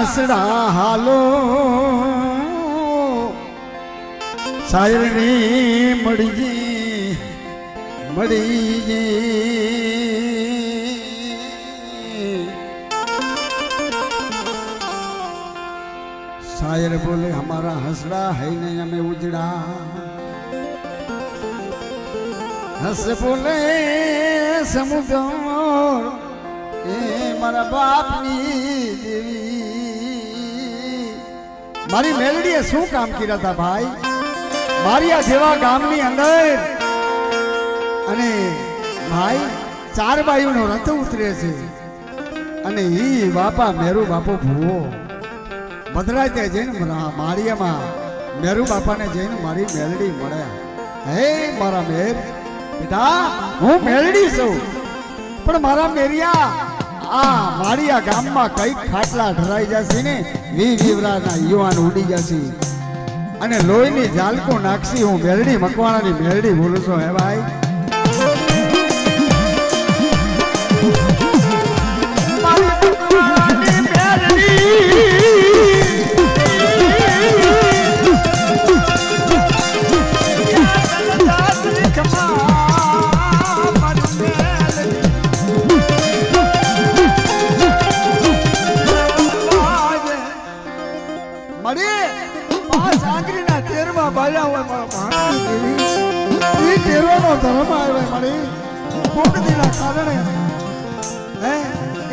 હસડા હાલો શાયરની મળી शायर बोले हमारा हंसड़ा है नहीं हमें उजड़ा हंस बोले समुद्र ए मारा बापनी देवी मारी मेलડીએ શું કામ કર્યા હતા ભાઈ મારી આ જેવા ગામની અંદર અને ભાઈ ચાર બાયુનો રથ ઉતરે છે અને ઈ બાપા મેરુ બાપો ભૂવો મધરાતે જઈને માળિયામાં મેરુ બાપાને જઈને મારી મેલડી મળ્યા હે મારા મેર બેટા હું મેલડી છું પણ મારા મેરિયા આ માળિયા ગામમાં કઈક ખાટલા ઢરાઈ જશે ને વીવરાના યુવાન ઉડી જશે અને લોહીની ઝાલકો નાખશી હું મેલડી મકવાણાની મેલડી બોલું છું હે ભાઈ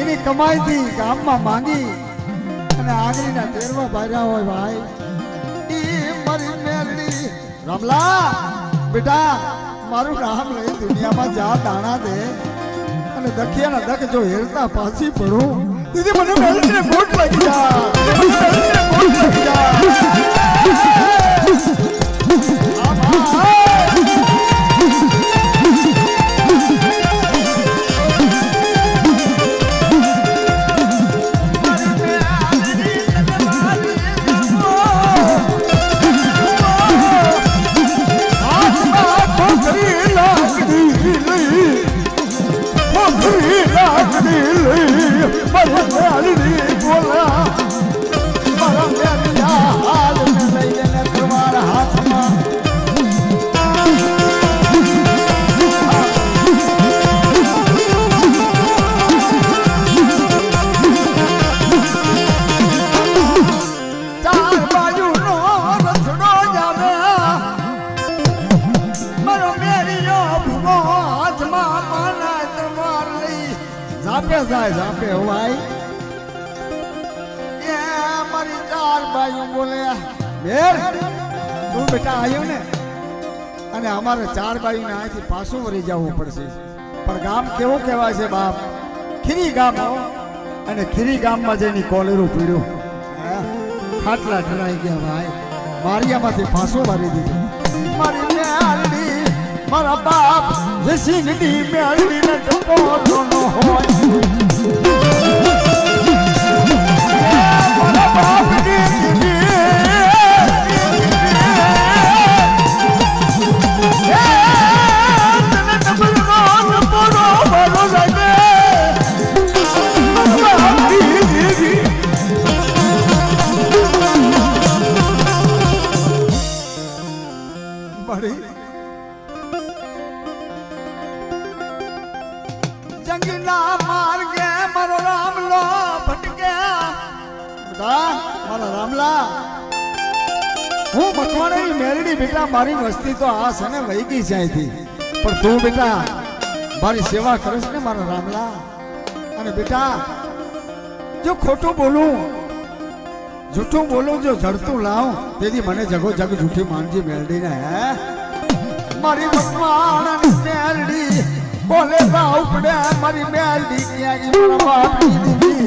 એની કમાઈથી ગામમાં માંગી અને આગળના તેરવા ભાર્યા હોય ભાઈ ઈ મારી મેલડી રામલા બેટા મારું નામ લઈ દુનિયામાં જા દાણા દે અને દખિયાના દખ જો હેરતા પાછી પડું દીદી મને મેલડીને ગોટ લાગી જા મેલડીને ગોટ લાગી જા जापे हो भाई ये हमारी चार भाइयों बोले मेर तू बेटा आयो ने અને અમારે ચાર ભાઈઓને અહીંથી પાછું વળી જવું પડશે પણ ગામ કેવો કહેવાય છે બાપ ખીરી ગામ અને ખીરી ગામમાં જઈને કોલેરું પીડ્યું ખાટલા ઢરાઈ ગયા ભાઈ મારિયામાંથી પાછું મારી દીધું મારી મેલડી મારા બાપ જસીનડી મેલડી ને ટકો નો હોય મારા બાપ દી જંગના માર્ગે મારો રામલો ભટક્યા મારા રામલા હું મકવાણાની મેલડી બેટા મારી વસ્તી તો આ છે ને વહી ગઈ છે અહીંથી પણ તું બેટા મારી સેવા કરીશ ને મારા રામલા અને બેટા જો ખોટું બોલું જૂઠું બોલું જો જડતું લાવું તેથી મને જગો જગ જૂઠી માનજી મેલડી ને હે મારી મકવાણાની મેલડી બોલે રાવ પડે મારી મેલડી ક્યાં મારા બાપની દીદી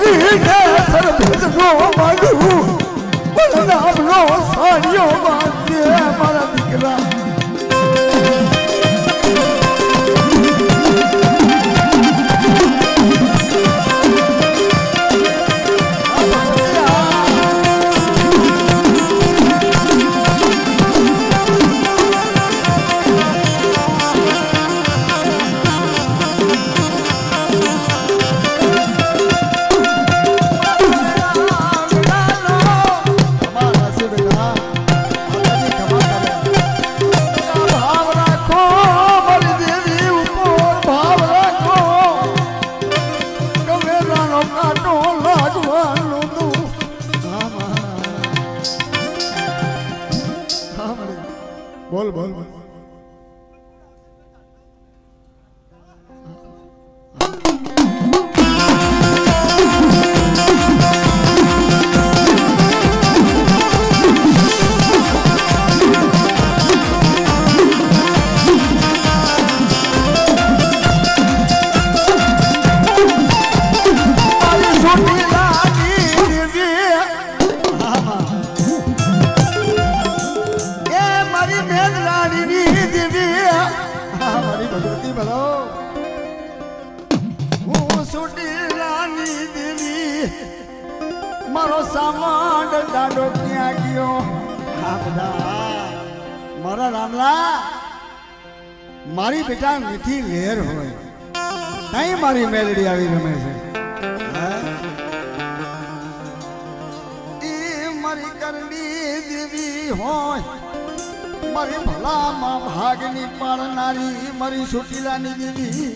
દીને સરભેદનો માંગું બલરામનો સાડિયો માંગે મારા દીકરા બોલ બોલ બોલ મારો સામાન દાડો ક્યાં ગયો આ બધા મારા રામલા મારી બેટા મીઠી લહેર હોય નહીં મારી મેલડી આવી રમે છે એ મારી કરડી દેવી હોય મારી ભલામાં ભાગની પાડનારી મારી સુટીલાની દેવી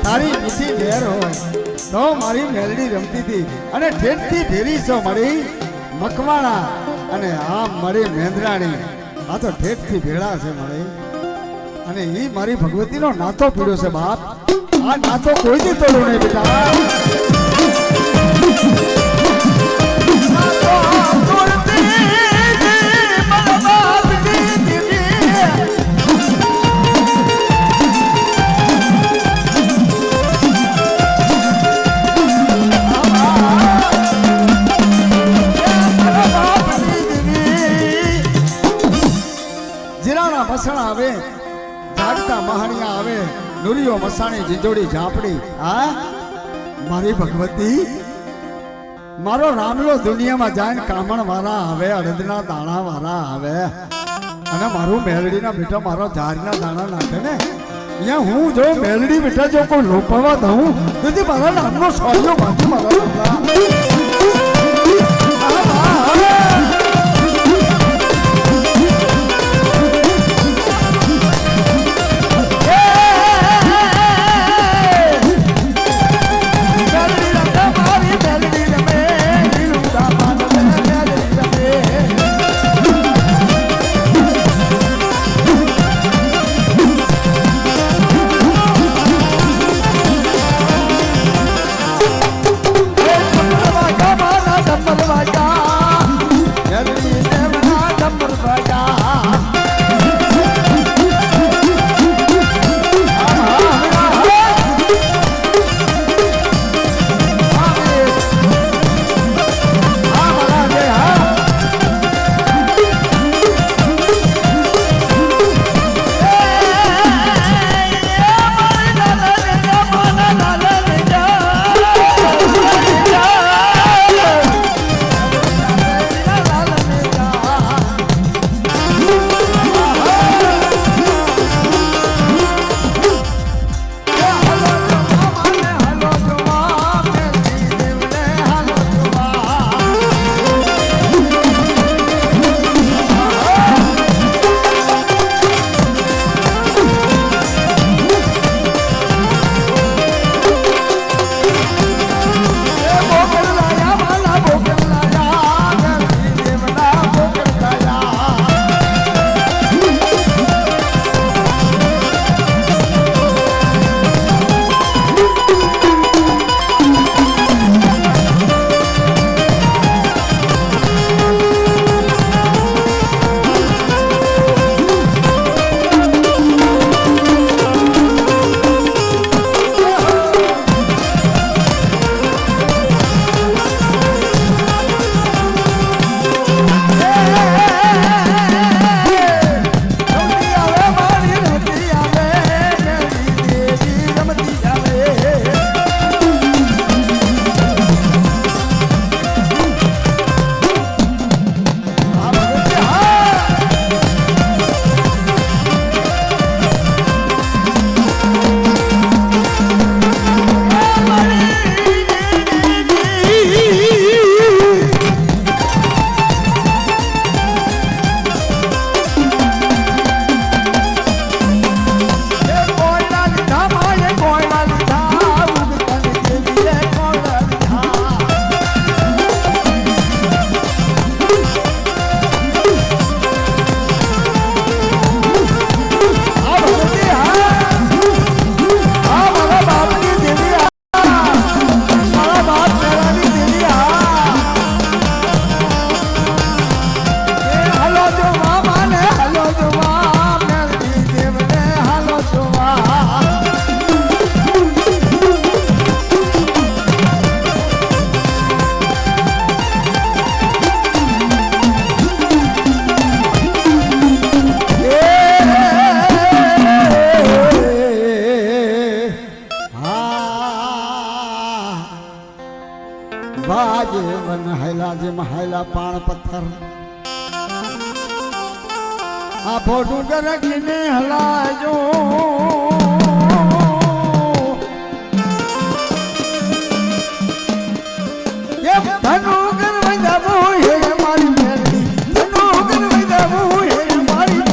તારી મીઠી લહેર હોય તો મારી મેલડી રમતી હતી અને ઠેઠથી ફેરી છો મારી મકવાણા અને આ મારી મેંદરાણી આ તો ઠેઠથી ભેળા છે મારી અને એ મારી ભગવતીનો નાતો પીડ્યો છે બાપ આ નાતો કોઈથી તોડું નહીં બેટા મસણા આવે જાગતા મહાણિયા આવે નુરિયો મસાણી જીંજોડી ઝાપડી આ મારી ભગવતી મારો રામલો દુનિયામાં જાય કામણ વાળા આવે અડદના દાણા વાળા આવે અને મારું મેલડીના બેટા મારો ઝારના દાણા નાખે ને અહીંયા હું જો મેલડી બેટા જો કોઈ લોપાવા દઉં તેથી મારા નામનો સોજો બાજુ મારા વાજે વન હાયલા જે મહાયલા પાણ પથ્થર આ ફોટું કરકીને હલાજો એ ધનુ કરવાઈ જાબો હે મારી મેરડી ધનુ કરવાઈ જાબો હે મારી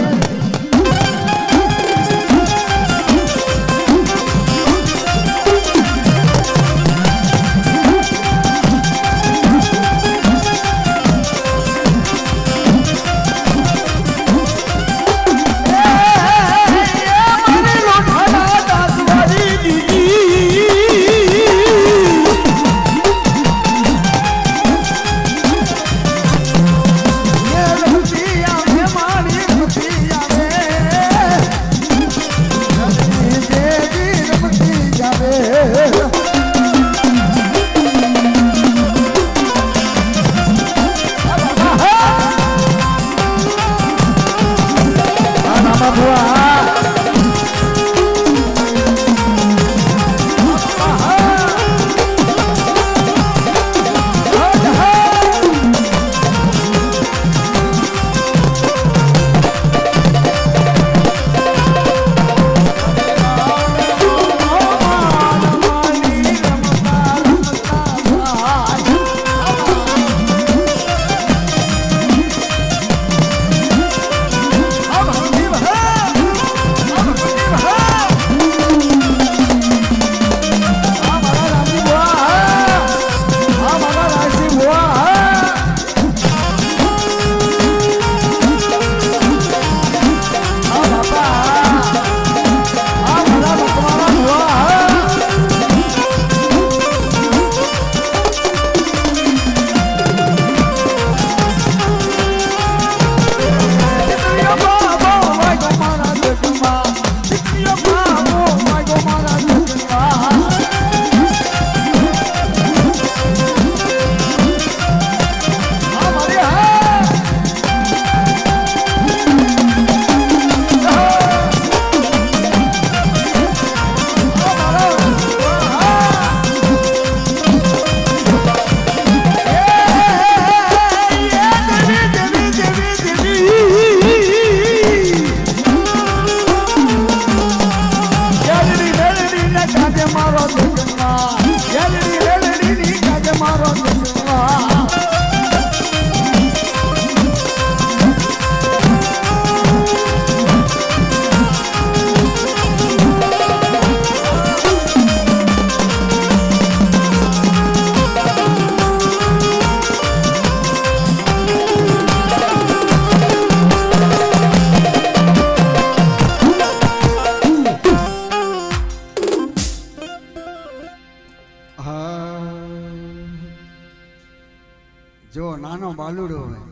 જો નાનો બાલુડો હોય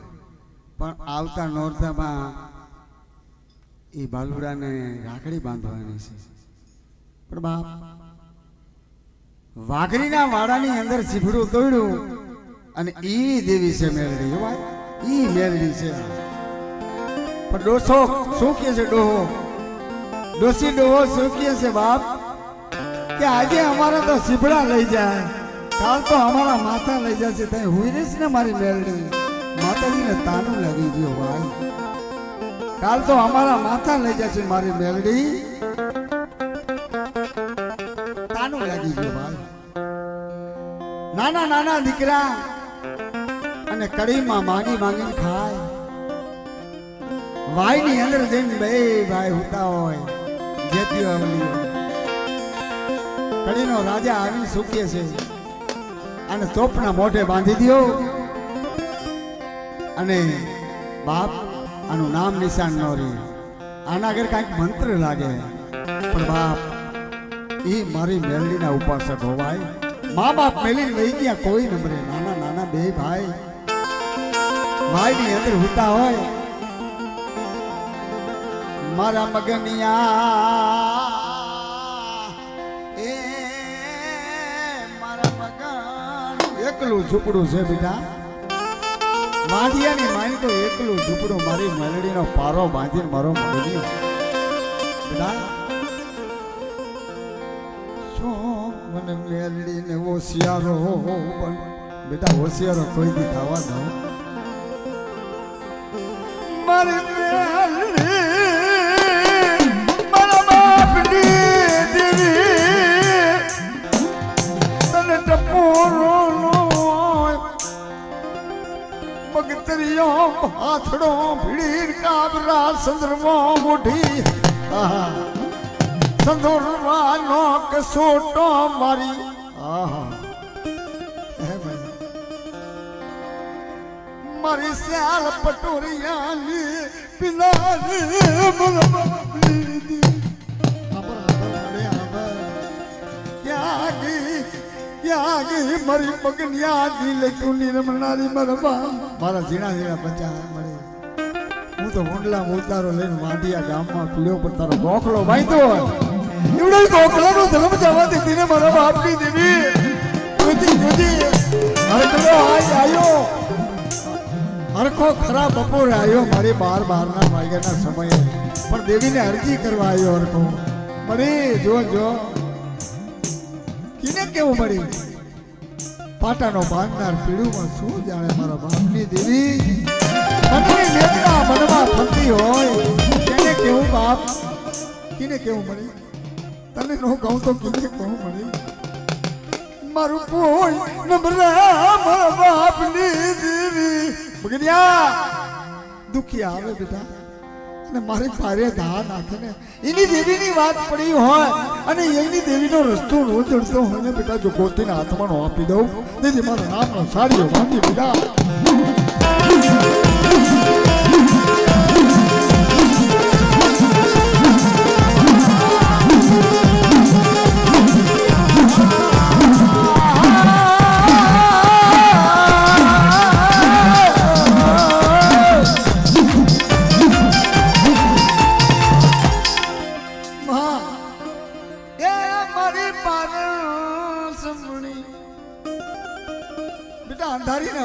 પણ આવતા નોરતામાં એ બાલુડાને રાખડી બાંધવાની છે પણ બાપ વાઘરીના વાડાની અંદર સીફડું તોડ્યું અને ઈ દેવી છે મેરડી હોય ઈ મેરડી છે પણ ડોસો શું કહે છે ડોહો ડોસી ડોહો શું કહે છે બાપ કે આજે અમારા તો સીફડા લઈ જાય કાલ તો અમારા માથા લઈ જશે તઈ હુઈ રહીશ ને મારી મેરડી માતાજીને તાનું લાગી ગયો ભાઈ કાલ તો અમારા માથા લઈ જશે મારી મેરડી તાનું લાગી ગયો ભાઈ નાના નાના દીકરા અને કડીમાં માંગી માંગીને ખાય વાયની અંદર જઈને બે ભાઈ હોતા હોય જેતી આવલી કડીનો રાજા આવીને સૂકે છે અને તોપના મોઢે બાંધી દયો અને બાપ આનું નામ નિશાન ન રહે આના આગળ કાંઈક મંત્ર લાગે પણ બાપ એ મારી મેલડીના ઉપાસક હોવાય મા બાપ મેલીને વહી ગયા કોઈ નંબરે નાના નાના બે ભાઈ ભાઈની અંદર હોતા હોય મારા મગનિયા એ મારા મગન એકલું ઝૂપડું છે બેટા માઢિયાની માની તો એકલું ઝૂપડું મારી મેલડીનો પારો બાંધીને મારો મગનિયો બેટા શું મને મેલડીને ઓશિયારો બેટા હોશિયારો કોઈ દી થવા દો મારી મારા બાપની દેવી તને ટપોરો બગતરીઓ હાથડો ભીડ કાબરા સંદર્ભો મોઢી સંદોરવાનો કસોટો મારી મારી સ્યાલ પટોરિયાની પિલાની ક્યાં ગઈ મારી પગનિયા દિલ તુની રમનારી મારા ઝીણા ઝીણા બચ્ચા મળે હું તો મુંડલા ઉતારો લઈને વાંઢિયા ગામમાં પીડ્યો પણ તારો ગોખલો બાંધ્યો એવડો ગોખલાનો ધર્મ જવા દીધી ને મારા બાપની દેવી હરખલો આયો હરખો ખરા બપોરે આવ્યો મારી 12 વાગ્યાના સમયે પણ દેવીને અરજી કરવા આવ્યો હરખો મળી જો કિને કેવું મળી પાટાનો બાંધનાર પીડુમાં શું જાણે મારા બાપની દેવી મનની વેદના મનમાં થતી હોય તેને કેવું બાપ કિને કેવું મળી તને નો કહું તો કિને કહું મળી મારું કોઈ નબરા મારા બાપની દેવી બગડિયા દુખી આવે બેટા અને મારી પારે ધા નાખે ને એની દેવીની વાત પડી હોય અને એની દેવીનો રસ્તો રોજ ચડતો હોય ને બેટા જો ગોતીના હાથમાં આપી દઉં તેથી મારા નામનો સાડીઓ બાંધી બેટા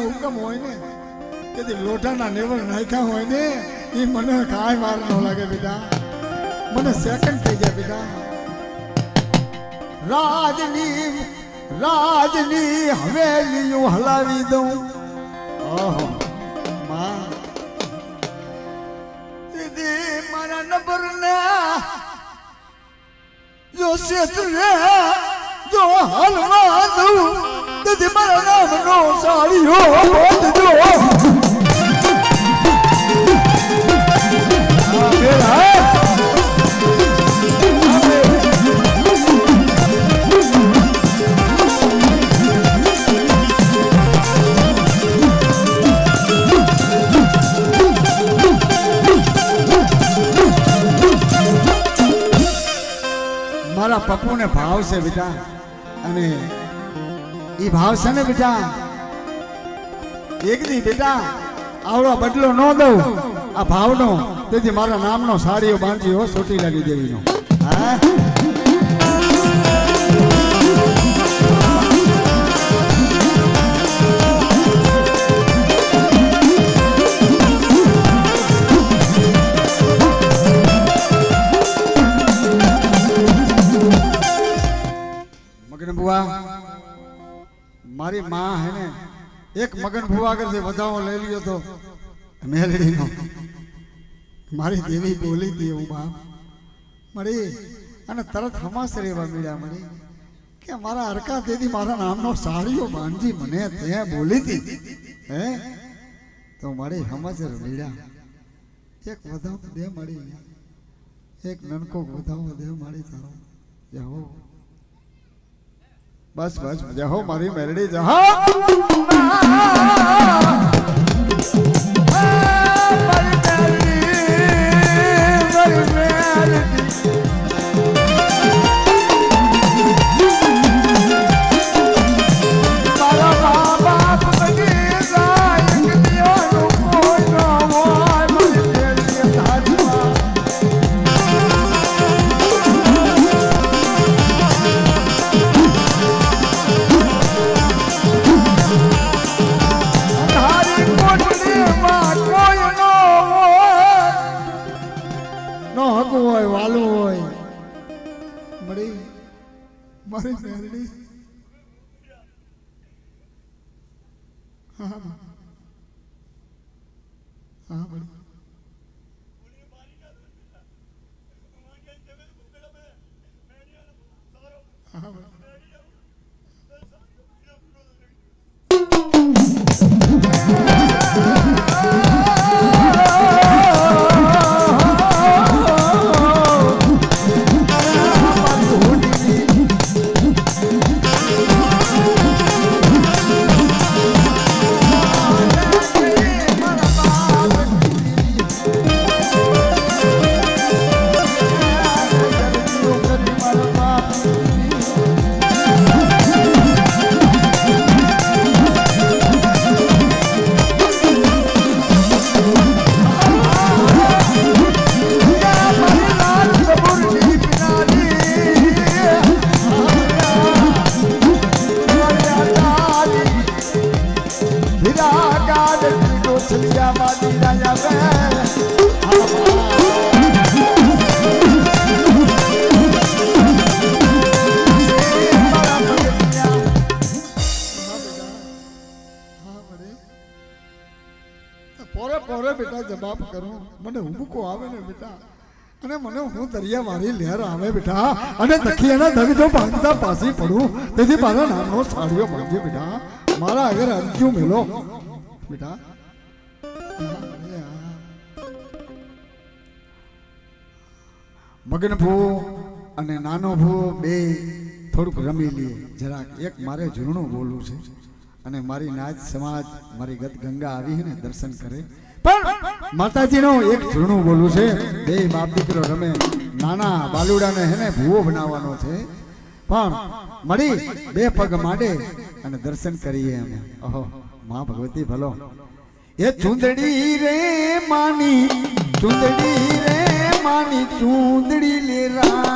હુકમ હોય ને તેથી લોઢાના નેવર નાખ્યા હોય ને એ મને કાંઈ વાર ન લાગે બેટા મને સેકન્ડ થઈ જાય બેટા રાજની હવેલીઓ હલાવી દઉં ઓહો માં દીદી મારા નંબર ને જો સેતરે જો હલવા દઉં દીદી મારા નામનો સાડીઓ બાંધજો મારા પપ્પુને ભાવ છે બેટા અને ઈ ભાવ છે ને બેટા એક દી બેટા આવડો બદલો ન દઉં આ ભાવનો તેથી મારા નામનો સાડીઓ બાંધ્યો સોટી લાગી દેવીનો હા મગન બુઆ મારી માં હે ને એક મગન ભુવા કરશે વધાવો લઈ લ્યો તો મેલડીનો મારી દેવી બોલી હતી એવું બાપ મળી અને તરત હમાસ રેવા મળ્યા મળી કે મારા હરકા દેદી મારા નામનો સાડીઓ બાંધી મને ત્યાં બોલી હતી હે તો મારી હમાસર મળ્યા એક વધાવો દે મળી એક નનકો વધાવો દે મળી તારો જાઓ બસ બસ મજા હો મારી મેલડી જા હા હા બોલો હા બોલો પોરે પોરે બેટા જવાબ કરું મને હુબકો આવે ને બેટા અને મને હું દરિયા મારી લહેર આવે બેટા અને તખી એના ધગ જો ભાંગતા પાસી પડું તેથી મારા નામનો સાડીઓ માંગે બેટા મારા આગળ અરજુ મેલો બેટા મગન ભૂ અને નાનો ભૂ બે થોડુંક રમી લઈએ જરાક એક મારે ઝૂણું બોલવું છે અને મારી નાચ સમાજ મારી ગત ગંગા આવી ને દર્શન કરે પણ માતાજીનો એક ઝૂણું બોલવું છે બે બાપ દીકરો રમે નાના બાલુડાને હેને ભૂવો બનાવવાનો છે પણ મળી બે પગ માંડે અને દર્શન કરીએ અમે ઓહો માં ભગવતી ભલો એ ચૂંદડી રે માની ચૂંદડી રે માની ચૂંદડી લે રા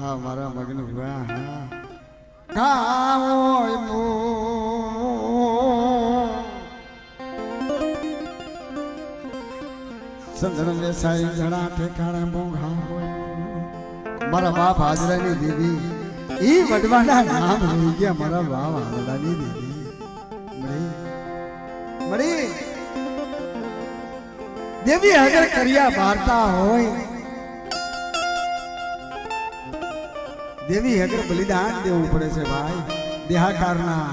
હા મારા મગનું વાહ ગાઓ મો સંધણ વેસાઈ જણા ઠેકાણા મોંઘા મારા બાપ હાજરાની દેવી ઈ વડવાના નામ રહી ગયા મારા બાપ હાજરાની દેવી મળી દેવી અગર કર્યા વાર્તા હોય દેવી અગર બલિદાન દેવું પડે છે ભાઈ દેહાકારના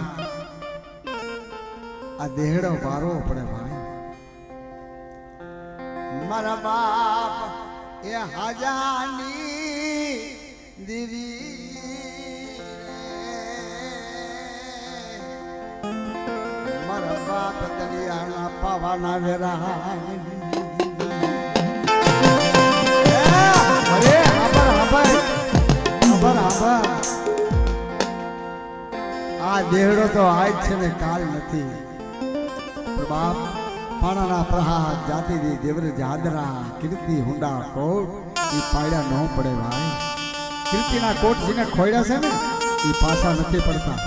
આ દેહડો વારો પડે ભાઈ મારા બાપ એ હાજાની દેવી મારા બાપ દરિયાના પાવાના વેરા અરે આ દેહડો તો આજ છે ને કાલ નથી બાપ પાણાના પ્રહાર જાતિથી દેવર જાદરા કીર્તિ હુંડા કોટ ઈ પાડ્યા ન પડે ભાઈ કીર્તિના કોટ જેને ખોયડા છે ને ઈ પાછા નથી પડતા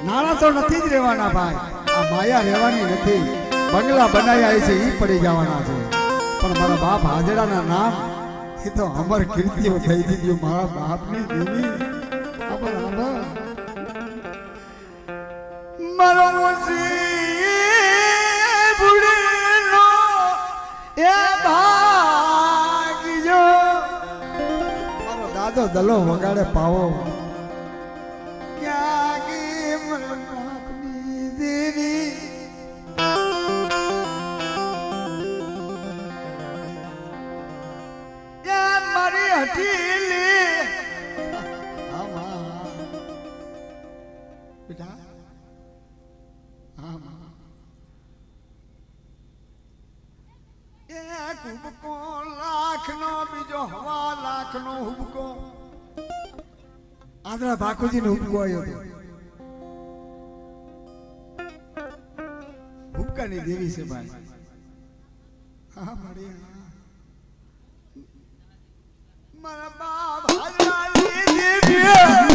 નાણા તો નથી જ રહેવાના ભાઈ આ માયા રહેવાની નથી બંગલા બનાવ્યા છે ઈ પડી જવાના છે પણ મારા બાપ હાજરાના નામ એ તો અમર કીર્તિઓ થઈ દીધી મારા બાપની દેવી અમર અમર મારો બુડીનો એ ભાગજો મારો દાદો દલો વગાડે પાવો ક્યાં ગઈ મારા બાપની દેવી બેટા એક હુબકો લાખનો બીજો હવા લાખનો હુબકો આદરા ભાખુજીનો હુબકો આવ્યો હતો હુબકાની દેવી છે ભાઈ હા મળી મારા બાપ હાજરાની દેવી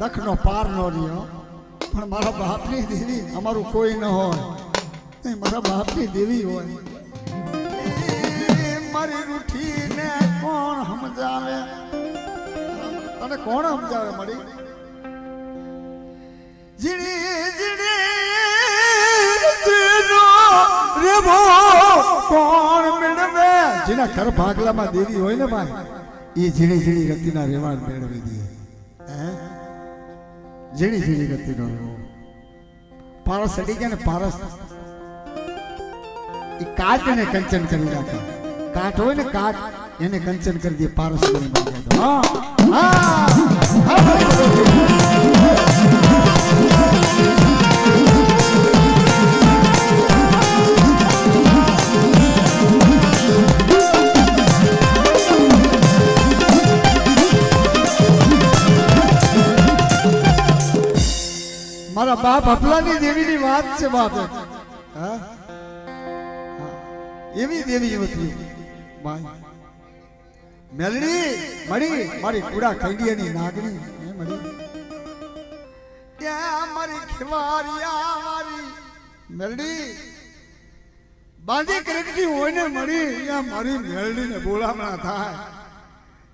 દખનો પાર નો રહ્યો પણ મારા બાપની દેવી અમારું કોઈ ન હોય મારા બાપની દેવી હોય મારી રૂઠીને કોણ સમજાવે તને કોણ સમજાવે મળી જીણી જીણી રેબો કોણ મેળવે જેના ઘર ભાગલામાં દેવી હોય ને ભાઈ એ ઝીણી ઝીણી ગતિના રેવાડ મેળવી દે ઝીણી ઝીણી ગતિનો પારસ સડી ગયા ને પારસ એ કાટ ને કંચન કરી નાખે કાટ હોય ને કાટ એને કંચન કરી દે પારસ બની હા હા મારા બાપ અપલાની દેવીની વાત છે બાપ હા એવી દેવી હતી ભાઈ મેલડી મળી મારી કુડા ખંડિયાની નાગણી હે મળી ત્યાં મારી ખિવારિયા મારી મેલડી બાંધી કરકતી હોય ને મળી ત્યાં મારી મેલડીને બોલામણા થાય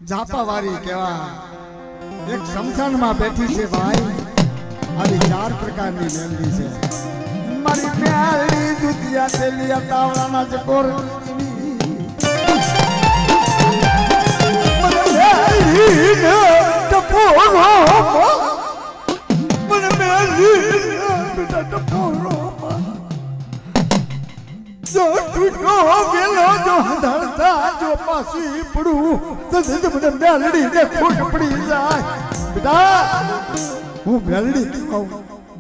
જાપાવારી કહેવાય એક સમસાનમાં બેઠી છે ભાઈ આવી 4 પ્રકારની મેલડી છે મારી મેલડી દુધિયા તેલિયા તાવડાના ચકોર મને મેલડી બેટા ટપોરો જો ટૂટો ગેલો જો હંધળતા જો પાસી પડું તો મને મેલડી ને ખોટ પડી જાય બેટા હું મેલડી કહું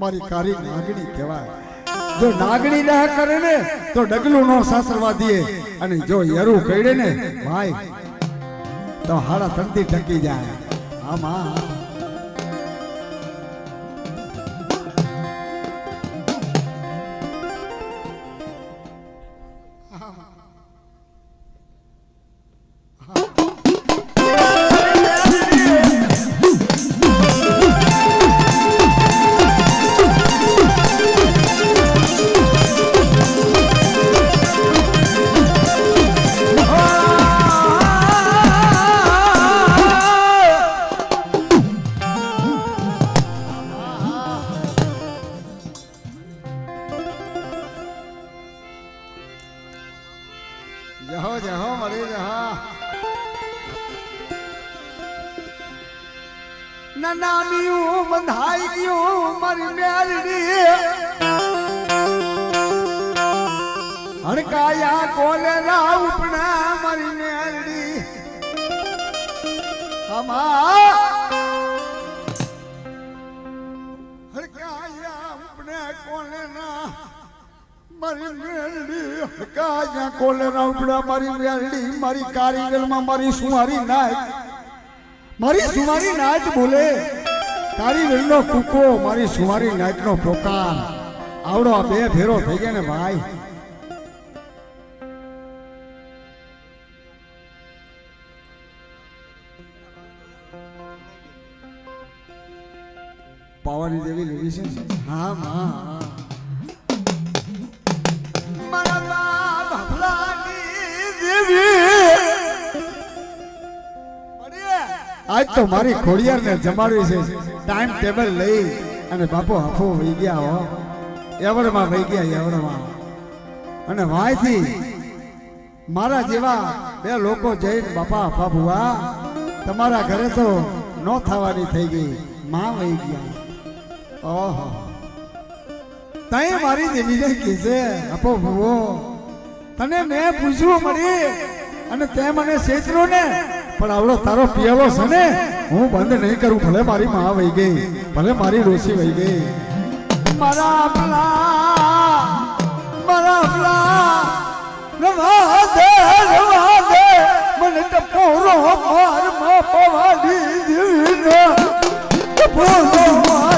મારી કારી નાગણી કહેવાય જો નાગણી ના કરે ને તો ડગલું નો સાસરવા દે અને જો યરું કઈડે ને ભાઈ તો હાડા તંતી ટકી જાય આમાં જહો જહો મળી જહો નાનામિયું બંધાઈ ગયું મારી મેલડી હડકાયા કોલેરા ઉપના મારી મેલડી આમાં હડકાયા ઉપના કોલેરા મારી મેલડી હડકાયા કોલેરા ઉપના મારી મેલડી મારી કારીગરમાં મારી સુમારી નાય મારી સુમારી નાચ બોલે કારીગરનો કૂકો મારી સુમારી નાચનો પોકાર આવડો આ બે ફેરો થઈ ગયા ને ભાઈ પાવાની દેવી લેવી છે હા માં મારા બાપલાની દેવી આજ તો મારી ખોડિયાર ને જમાડવી છે ટાઈમ ટેબલ લઈ અને બાપુ હાફો વહી ગયા હો એવડમાં વહી ગયા એવડમાં અને વાયથી મારા જેવા બે લોકો જઈને બાપા હાફા ભુવા તમારા ઘરે તો ન થવાની થઈ ગઈ માં વહી ગયા ઓહો તઈ મારી દેવીને કીધે હાફો ભુવો તને મેં પૂછવું મળી અને તે મને સેચરો ને પણ આવડો તારો પિયાલો છે ને હું બંધ નહીં કરું ભલે મારી માં વહી ગઈ ભલે મારી ડોસી વહી ગઈ મારા રવા દે મને ટપોરો માર માં પવાડી દીને ટપોરો માર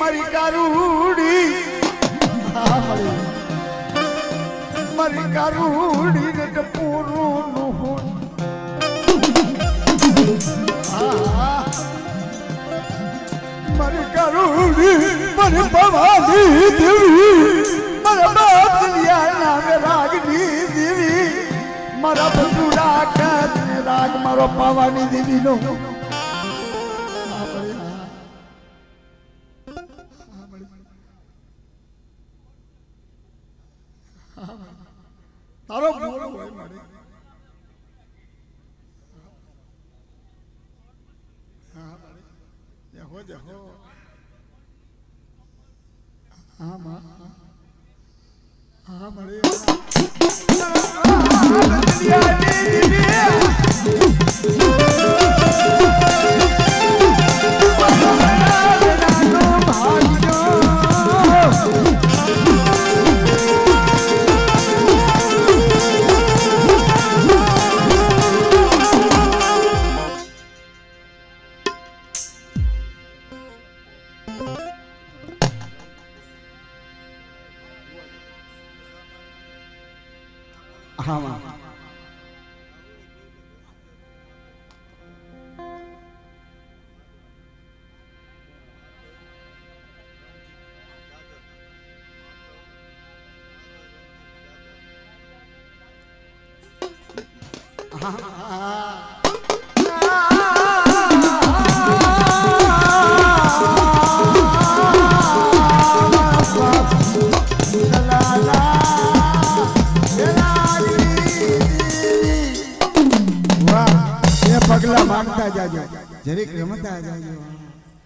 મારી કારુડી મારી કારુડી ને ટપોરું નું મારી કારુડી મારી ભવાની દેવી મારા બાપ દલિયા નામે રાગની દેવી મારા બધું રાગ રાગ મારો પાવાની દેવી નો તારો બોલો હોય મારે હા મારે જહો જહો હા માં હા મારે હા માં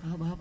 હા બાપ